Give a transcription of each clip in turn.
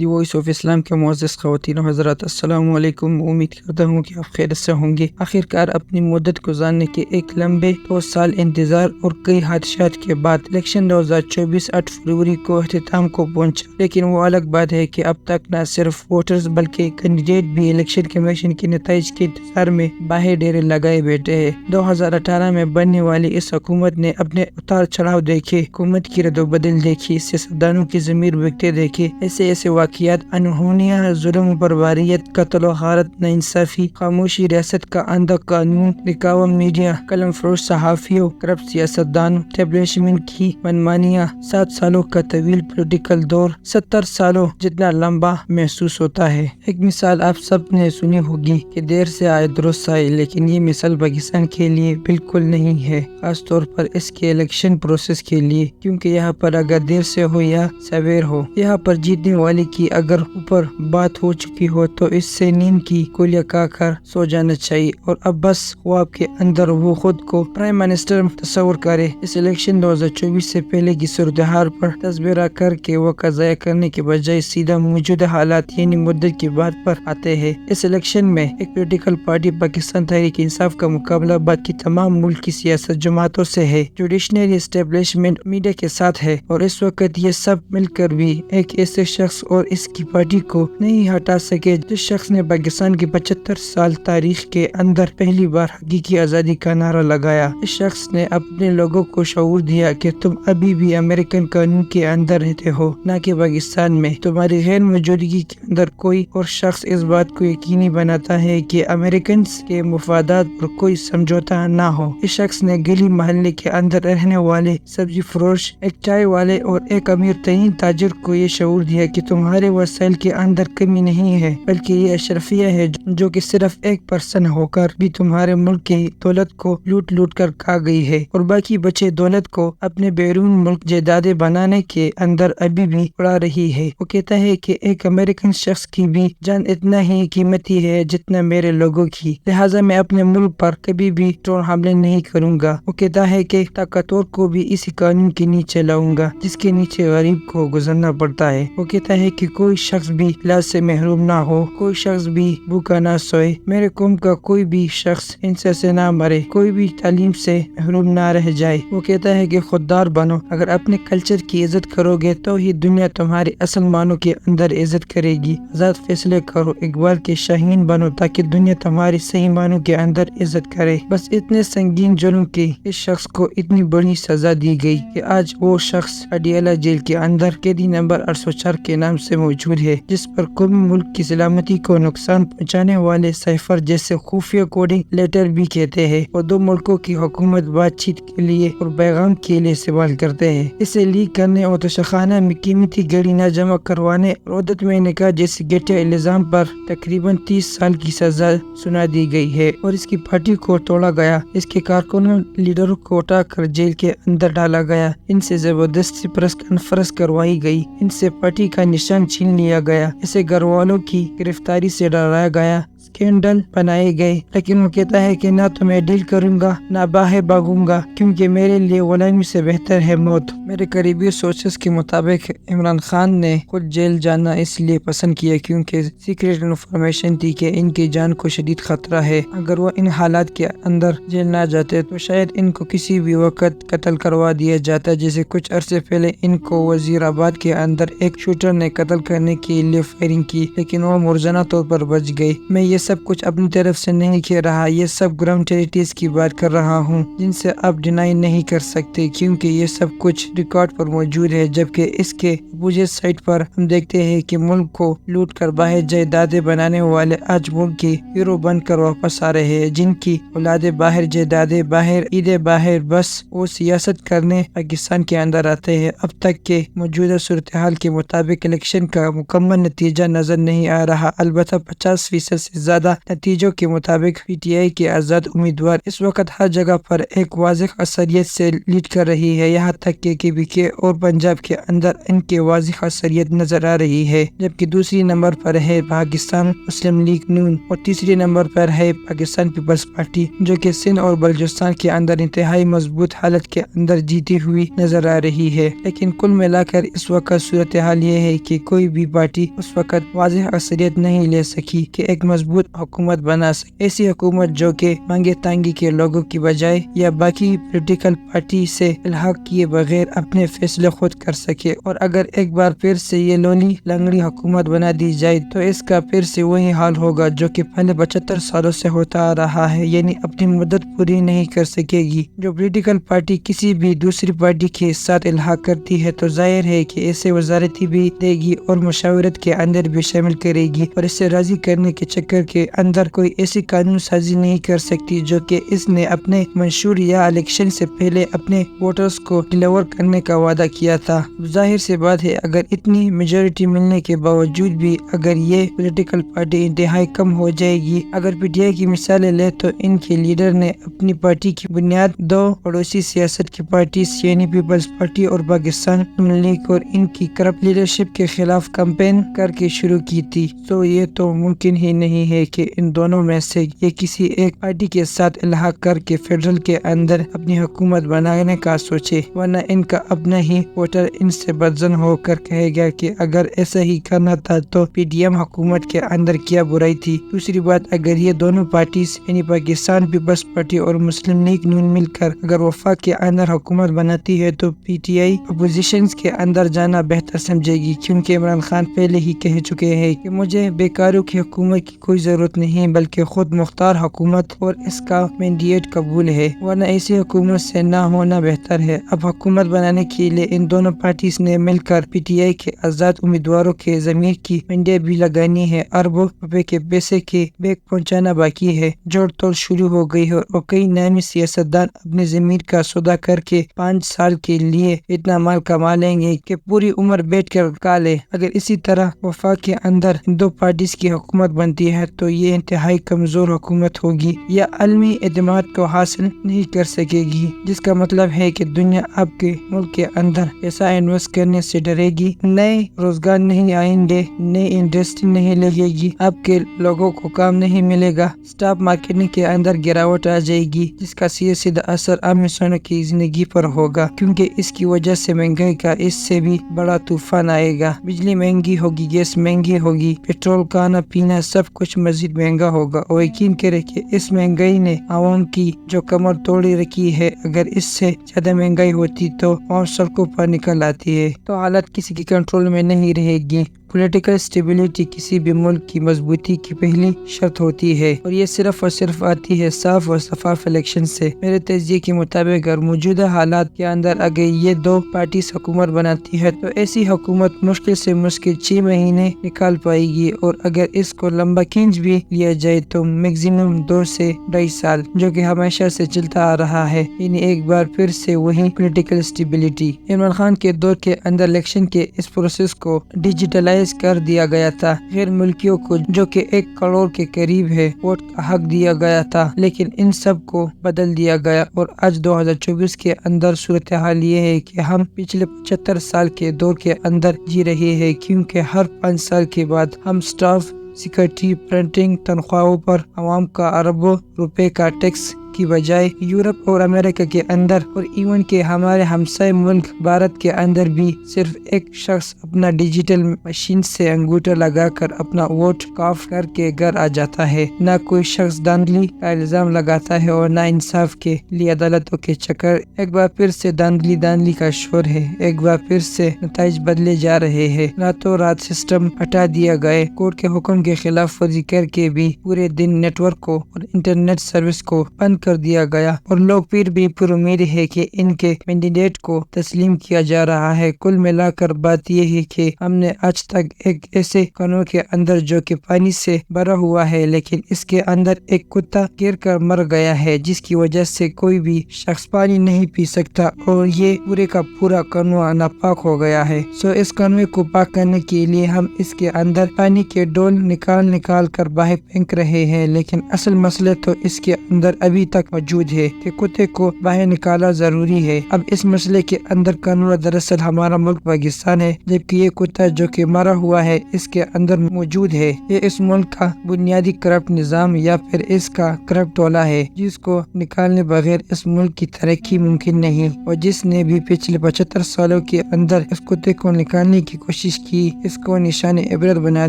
The voice of اسلام کے معزز خواتین و حضرات، السلام علیکم۔ امید کرتا ہوں کہ آپ خیر سے ہوں گے۔ آخرکار اپنی مدت گزارنے کے ایک لمبے 2 سال انتظار اور کئی حادثات کے بعد الیکشن 2024 8 فروری کو اختتام کو پہنچا، لیکن وہ الگ بات ہے کہ اب تک نہ صرف ووٹرز بلکہ کینڈیڈیٹ بھی الیکشن کمیشن کے نتائج کے انتظار میں باہر ڈیرے لگائے بیٹھے ہیں۔ 2018 میں بننے والی اس حکومت نے اپنے اتار چڑھاؤ دیکھے، حکومت کی رد و بدل دیکھی، سیاستدانوں کی ضمیر بکتے دیکھے، ایسے واقعات، انہونیہ، ظلم و بربریت، قتل و غارت، ناانصافی، خاموشی ریاست کا اندھا قانون، نکاح میڈیا، قلم فروش صحافیوں، کرپٹ سیاستدانوں، اسٹیبلشمنٹ کی منمانیاں، 7 سالوں کا طویل پولیٹیکل دور 70 سالوں جتنا لمبا محسوس ہوتا ہے۔ ایک مثال آپ سب نے سنی ہوگی کہ دیر سے آئے درست آئے، لیکن یہ مثال پاکستان کے لیے بالکل نہیں ہے، خاص طور پر اس کے الیکشن پروسیس کے لیے، کیونکہ یہاں پر اگر دیر سے ہو یا سویر ہو، یہاں پر جیتنے والے کی اگر اوپر بات ہو چکی ہو تو اس سے نیند کی گولیاں کھا کر سو جانا چاہیے، اور اب بس خواب کے اندر وہ خود کو پرائم منسٹر تصور کرے۔ اس الیکشن 2024 سے پہلے کی صورتحال پر تذکرہ کر کے وقت ضائع کرنے کے بجائے سیدھا موجودہ حالات یعنی مدت کی بات پر آتے ہیں۔ اس الیکشن میں ایک پولیٹیکل پارٹی پاکستان تحریک انصاف کا مقابلہ باقی تمام ملک کی سیاست جماعتوں سے ہے، جوڈیشنری اسٹیبلشمنٹ میڈیا کے ساتھ ہے، اور اس وقت یہ سب مل کر بھی ایک ایسے شخص اور اس کی پارٹی کو نہیں ہٹا سکے جس شخص نے پاکستان کی 75 سال تاریخ کے اندر پہلی بار حقیقی آزادی کا نعرہ لگایا۔ اس شخص نے اپنے لوگوں کو شعور دیا کہ تم ابھی بھی امریکن قانون کے اندر رہتے ہو، نہ کہ پاکستان میں۔ تمہاری غیر موجودگی کے اندر کوئی اور شخص اس بات کو یقینی بناتا ہے کہ امریکنز کے مفادات پر کوئی سمجھوتا نہ ہو۔ اس شخص نے گلی محلے کے اندر رہنے والے سبزی فروش، ایک چائے والے اور ایک امیر ترین تاجر کو یہ شعور دیا کہ تمہارے وسائل کے اندر کمی نہیں ہے، بلکہ یہ اشرفیہ ہے جو کہ صرف 1% ہو کر بھی تمہارے ملک کی دولت کو لوٹ کر کھا گئی ہے، اور باقی بچے دولت کو اپنے بیرون ملک جائیدادیں بنانے کے اندر ابھی بھی اڑا رہی ہے۔ وہ کہتا ہے کہ ایک امریکن شخص کی بھی جان اتنا ہی قیمتی ہے جتنا میرے لوگوں کی، لہٰذا میں اپنے ملک پر کبھی بھی ڈرون حملے نہیں کروں گا۔ وہ کہتا ہے کہ طاقتور کو بھی اسی قانون کے نیچے لاؤں گا جس کے نیچے غریب کو گزرنا پڑتا ہے۔ وہ کہتا ہے کہ کوئی شخص بھی علاج سے محروم نہ ہو، کوئی شخص بھی بھوکا نہ سوئے، میرے قوم کا کوئی بھی شخص ہنسا سے نہ مرے، کوئی بھی تعلیم سے محروم نہ رہ جائے۔ وہ کہتا ہے کہ خوددار بنو، اگر اپنے کلچر کی عزت کرو گے تو ہی دنیا تمہاری اصل معنوں کے اندر عزت کرے گی۔ آزاد فیصلے کرو، اقبال کے شاہین بنو تاکہ دنیا تمہاری صحیح معنوں کے اندر عزت کرے۔ بس اتنے سنگین جرم کی اس شخص کو اتنی بڑی سزا دی گئی کہ آج وہ شخص اڈیالہ جیل کے اندر قیدی نمبر 804 کے نام سے موجود ہے، جس پر قومی ملک کی سلامتی کو نقصان پہنچانے والے سائفر جیسے خفیہ کوڈنگ لیٹر بھی کہتے ہیں، اور 2 ملکوں کی حکومت بات چیت کے لیے اور پیغام کے لیے استعمال کرتے ہیں۔ اسے لیک کرنے اور توشخانہ میں قیمتی گھڑی نہ جمع کروانے اور عدت میں نکاح جیسے گھٹیا الزام پر تقریباً 30 سال کی سزا سنا دی گئی ہے، اور اس کی پارٹی کو توڑا گیا، اس کے کارکنوں لیڈروں کو اٹھا کر جیل کے اندر ڈالا گیا، ان سے زبردستی پریس کانفرنس کروائی گئی، ان سے پارٹی کا نشان چھین لیا گیا، اسے گھر والوں کی گرفتاری سے ڈرایا گیا، اسکینڈل بنائے گئے، لیکن وہ کہتا ہے کہ نہ تو میں ڈیل کروں گا نہ باہر بھاگوں گا، کیونکہ میرے لیے غلامی سے بہتر ہے موت۔ میرے قریبی سورسز کے مطابق عمران خان نے خود جیل جانا اس لیے پسند کیا کیونکہ سیکریٹ انفارمیشن تھی کہ ان کی جان کو شدید خطرہ ہے، اگر وہ ان حالات کے اندر جیل نہ جاتے تو شاید ان کو کسی بھی وقت قتل کروا دیا جاتا، جیسے کچھ عرصے پہلے ان کو وزیر آباد کے اندر ایک شوٹر نے قتل کرنے کے لیے فائرنگ کی، لیکن وہ مرجانہ طور پر بچ گئے۔ میں یہ سب کچھ اپنی طرف سے نہیں کہہ رہا، یہ سب گراؤنڈ ریئلٹیز کی بات کر رہا ہوں جن سے آپ ڈینائی نہیں کر سکتے، کیونکہ یہ سب کچھ ریکارڈ پر موجود ہے۔ جبکہ اس کے اپوزٹ سائٹ پر ہم دیکھتے ہیں کہ ملک کو لوٹ کر باہر جائیدادیں بنانے والے آج ملک کے ہیرو بن کر واپس آ رہے ہیں، جن کی اولادیں باہر جائیدادیں باہر عیدیں باہر، بس وہ سیاست کرنے پاکستان کے اندر آتے ہیں۔ اب تک کے موجودہ صورتحال کے مطابق الیکشن کا مکمل نتیجہ نظر نہیں آ رہا، البتہ 50% سے زیادہ نتیجوں کے مطابق پی ٹی آئی کے آزاد امیدوار اس وقت ہر جگہ پر ایک واضح اکثریت سے لیڈ کر رہی ہے، یہاں تک کہ KPK اور پنجاب کے اندر ان کے واضح اکثریت نظر آ رہی ہے، جبکہ دوسری نمبر پر ہے پاکستان مسلم لیگ نون اور تیسری نمبر پر ہے پاکستان پیپلز پارٹی، جو کہ سندھ اور بلوچستان کے اندر انتہائی مضبوط حالت کے اندر جیتی ہوئی نظر آ رہی ہے۔ لیکن کل ملا کر اس وقت صورتحال یہ ہے کہ کوئی بھی پارٹی اس وقت واضح اکثریت نہیں لے سکی کہ ایک مضبوط حکومت بنا سکے، ایسی حکومت جو کہ مانگے تانگی کے لوگوں کی بجائے یا باقی پولیٹیکل پارٹی سے الحاق کیے بغیر اپنے فیصلے خود کر سکے۔ اور اگر ایک بار پھر سے یہ لونی لنگڑی حکومت بنا دی جائے تو اس کا پھر سے وہی حال ہوگا جو کہ پہلے 75 سالوں سے ہوتا آ رہا ہے، یعنی اپنی مدت پوری نہیں کر سکے گی۔ جو پولیٹیکل پارٹی کسی بھی دوسری پارٹی کے ساتھ الحاق کرتی ہے تو ظاہر ہے کہ اسے وزارتی بھی دے گی اور مشاورت کے اندر بھی شامل کرے گی، اور اسے راضی کرنے کے چکر کے اندر کوئی ایسی قانون سازی نہیں کر سکتی جو کہ اس نے اپنے منشور یا الیکشن سے پہلے اپنے ووٹرز کو ڈیلیور کرنے کا وعدہ کیا تھا۔ ظاہر سی بات ہے اگر اتنی میجورٹی ملنے کے باوجود بھی اگر یہ پولیٹیکل پارٹی انتہائی کم ہو جائے گی، اگر پی ٹی آئی کی مثالیں لے تو ان کے لیڈر نے اپنی پارٹی کی بنیاد دو پڑوسی سیاست کی پارٹیز یعنی پیپلز پارٹی اور پاکستان مسلم لیگ اور ان کی کرپٹ لیڈرشپ کے خلاف کمپین کر کے شروع کی تھی، تو یہ تو ممکن ہی نہیں ہے کہ ان دونوں میں سے یہ کسی ایک پارٹی کے ساتھ الحاق کر کے فیڈرل کے اندر اپنی حکومت بنانے کا سوچے، ورنہ ان کا اپنا ہی ووٹر ان سے بدظن ہو کر کہے گا کہ اگر ایسا ہی کرنا تھا تو پی ڈی ایم حکومت کے اندر کیا برائی تھی۔ دوسری بات، اگر یہ دونوں پارٹیز یعنی پاکستان پیپلز پارٹی اور مسلم لیگ نون مل کر اگر وفاق کے اندر حکومت بناتی ہے تو پی ٹی آئی اپوزیشنز کے اندر جانا بہتر سمجھے گی، کیونکہ عمران خان پہلے ہی کہہ چکے ہیں کہ مجھے بیکاروں کی حکومت کی کوئی ضرورت نہیں بلکہ خود مختار حکومت اور اس کا مینڈیٹ قبول ہے، ورنہ ایسی حکومت سے نہ ہونا بہتر ہے۔ اب حکومت بنانے کے لیے ان دونوں پارٹیز نے مل کر پی ٹی آئی کے آزاد امیدواروں کے ضمیر کی منڈیاں بھی لگانی ہے، اربوں روپے کے پیسے کے بیگ پہنچانا باقی ہے، جوڑ توڑ شروع ہو گئی ہے اور کئی نامی سیاستدان اپنے ضمیر کا سودا کر کے 5 سال کے لیے اتنا مال کما لیں گے کہ پوری عمر بیٹھ کر کھا لے۔ اگر اسی طرح وفاق کے اندر ان دو پارٹیز کی حکومت بنتی ہے تو یہ انتہائی کمزور حکومت ہوگی یا عالمی اعتماد کو حاصل نہیں کر سکے گی، جس کا مطلب ہے کہ دنیا آپ کے ملک کے اندر پیسہ انویسٹ کرنے سے ڈرے گی، نئے روزگار نہیں آئیں گے، نئی انڈسٹری نہیں لگے گی، آپ کے لوگوں کو کام نہیں ملے گا، اسٹاک مارکیٹ کے اندر گراوٹ آ جائے گی، جس کا سیدھا اثر عام انسانوں کی زندگی پر ہوگا، کیونکہ اس کی وجہ سے مہنگائی کا اس سے بھی بڑا طوفان آئے گا، بجلی مہنگی ہوگی، گیس مہنگی ہوگی، پیٹرول، کھانا پینا سب کچھ مزید مہنگا ہوگا، اور یقین کرے کہ اس مہنگائی نے عوام کی جو کمر توڑی رکھی ہے، اگر اس سے زیادہ مہنگائی ہوتی تو عوام سڑکوں پر نکل آتی ہے تو حالت کسی کے کنٹرول میں نہیں رہے گی۔ پولیٹیکل اسٹیبلٹی کسی بھی ملک کی مضبوطی کی پہلی شرط ہوتی ہے، اور یہ صرف اور صرف آتی ہے صاف اور شفاف الیکشن سے۔ میرے تجزیے کے مطابق اگر موجودہ حالات کے اندر اگر یہ دو پارٹیز حکومت بناتی ہے تو ایسی حکومت مشکل سے مشکل 6 مہینے نکال پائے گی، اور اگر اس کو لمبا کھینچ بھی لیا جائے تو میکسیمم 2 سے 2.5 سال، جو کہ ہمیشہ سے چلتا آ رہا ہے، یعنی ایک بار پھر سے وہی پولیٹیکل اسٹیبلٹی۔ عمران خان کے دور کے اندر الیکشن کے اس پروسیس کو ڈیجیٹلائز کر دیا گیا تھا، غیر ملکیوں کو جو کہ 1 کروڑ کے قریب ہے ووٹ کا حق دیا گیا تھا، لیکن ان سب کو بدل دیا گیا، اور آج 2024 کے اندر صورتحال یہ ہے کہ ہم پچھلے 75 سال کے دور کے اندر جی رہے ہیں، کیونکہ ہر 5 سال کے بعد ہم سٹاف سیکورٹی پرنٹنگ تنخواہوں پر عوام کا اربوں روپے کا ٹیکس کی بجائے یورپ اور امریکہ کے اندر اور ایون کہ ہمارے ہمسائے ملک بھارت کے اندر بھی صرف ایک شخص اپنا ڈیجیٹل مشین سے انگوٹھا لگا کر اپنا ووٹ کاف کر کے گھر آ جاتا ہے، نہ کوئی شخص دھاندلی کا الزام لگاتا ہے اور نہ انصاف کے لیے عدالتوں کے چکر۔ ایک بار پھر سے دھاندلی کا شور ہے، ایک بار پھر سے نتائج بدلے جا رہے ہیں، راتوں رات سسٹم ہٹا دیا گئے، کورٹ کے حکم کے خلاف ورزی کر کے بھی پورے دن نیٹ ورک کو اور انٹرنیٹ سروس کو بند کر دیا گیا اور لوگ پھر بھی پر امید ہے کہ ان کے کینڈیڈیٹ کو تسلیم کیا جا رہا ہے۔ کل ملا کر بات یہ ہے کہ ہم نے آج تک ایک ایسے قانون کے اندر جو کہ پانی سے بھرا ہوا ہے لیکن اس کے اندر ایک کتا گر کر مر گیا ہے، جس کی وجہ سے کوئی بھی شخص پانی نہیں پی سکتا اور یہ پورے کا پورا قانون ناپاک ہو گیا ہے۔ اس قانون کو پاک کرنے کے لیے ہم اس کے اندر پانی کے ڈول نکال کر باہر پھینک رہے ہیں، لیکن اصل مسئلہ تو اس کے اندر ابھی تک موجود ہے کہ کتے کو باہر نکالا ضروری ہے۔ اب اس مسئلے کے اندر قانون دراصل ہمارا ملک پاکستان ہے، جبکہ یہ کتا جو کہ مرا ہوا ہے اس کے اندر موجود ہے۔ یہ اس ملک کا بنیادی کرپٹ نظام یا پھر اس کا کرپٹ ٹولہ ہے، جس کو نکالنے بغیر اس ملک کی ترقی ممکن نہیں، اور جس نے بھی پچھلے 75 سالوں کے اندر اس کتے کو نکالنے کی کوشش کی، اس کو نشان عبرت بنا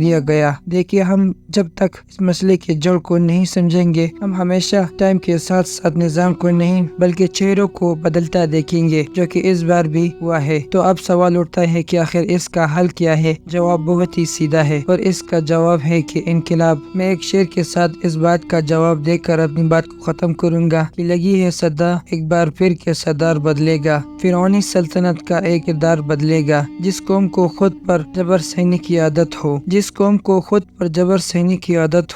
دیا گیا۔ دیکھیے، ہم جب تک اس مسئلے کے جڑ کو نہیں سمجھیں گے، ہم ہمیشہ ٹائم کے ساتھ ساتھ نظام کو نہیں بلکہ چہروں کو بدلتا دیکھیں گے، جو کہ اس بار بھی ہوا ہے۔ تو اب سوال اٹھتا ہے کہ آخر اس کا حل کیا ہے؟ جواب بہت ہی سیدھا ہے، اور اس کا جواب ہے کہ انقلاب۔ میں ایک شعر کے ساتھ اس بات کا جواب دے کر اپنی بات کو ختم کروں گا کہ لگی ہے صدا ایک بار پھر کے سردار بدلے گا، فرعونی سلطنت کا ایک کردار بدلے گا۔ جس قوم کو خود پر جبر سہنے کی عادت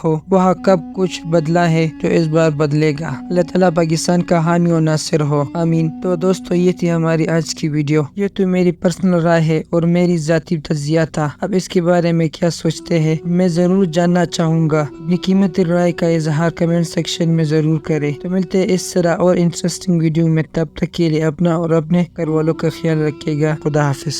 ہو، وہاں کب کچھ بدلا ہے جو اس بار بدلے گا۔ اللہ تعالیٰ پاکستان کا حامی و ناصر ہو، آمین۔ تو دوستو، یہ تھی ہماری آج کی ویڈیو۔ یہ تو میری پرسنل رائے ہے اور میری ذاتی تجزیہ تھا۔ اب اس کے بارے میں کیا سوچتے ہیں میں ضرور جاننا چاہوں گا۔ اپنی قیمتی رائے کا اظہار کمنٹ سیکشن میں ضرور کریں۔ تو ملتے ہیں اس طرح اور انٹرسٹنگ ویڈیو میں، تب تک کے لیے اپنا اور اپنے گھر والوں کا خیال رکھیے گا۔ خدا حافظ۔